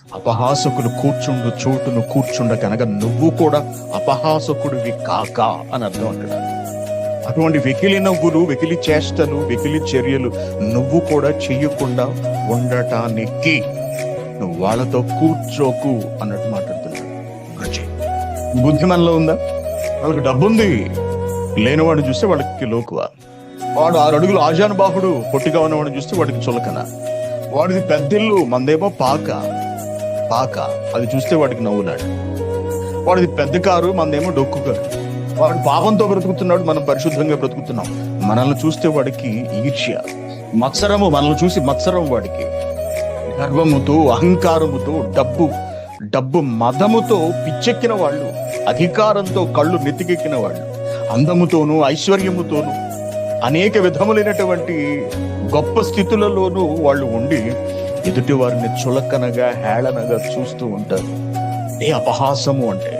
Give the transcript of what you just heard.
అపహాసకులు కూర్చుండు చోటును కూర్చుండ కనుక నువ్వు కూడా అపహాసకుడివి కాక అని అర్థం అక్కడ. అటువంటి వెకిలి నవ్వులు, వెకిలి చేష్టలు, వెకిలి చర్యలు నువ్వు కూడా చెయ్యకుండా ఉండటానికి నువ్వు వాళ్ళతో కూర్చోకు అన్నట్టు మాట్లాడుతున్నాడు. బుద్ధి మనలో ఉందా? వాళ్ళకి డబ్బు ఉంది, లేనివాడిని చూస్తే వాడికి లోకువ. వాడు 6 అడుగులు ఆజానుబాహుడు, పొట్టిగా ఉన్నవాడిని చూస్తే వాడికి చులకన. వాడిది పెద్దిల్లు, మందేమో పాక. అది చూస్తే వాడికి నవ్వులాడు. వాడిది పెద్ద కారు, మందేమో డొక్కు కారు. వాడు పాపంతో బ్రతుకుతున్నాడు, మనం పరిశుద్ధంగా బ్రతుకుతున్నాం. మనల్ని చూస్తే వాడికి ఈర్ష్య, మత్సరము. మనల్ని చూసి మత్సరం వాడికి. గర్వముతో, అహంకారముతో, డబ్బు మదముతో పిచ్చెక్కిన వాళ్ళు, అధికారంతో కళ్ళు నెత్తికెక్కిన వాళ్ళు, అందముతోనూ ఐశ్వర్యముతోనూ అనేక విధములైనటువంటి గొప్ప స్థితులలోనూ వాళ్ళు ఉండి ఎదుటి వారిని చులకనగా, హేళనగా చూస్తూ ఉంటారు. ఏ అపహాసము అంటే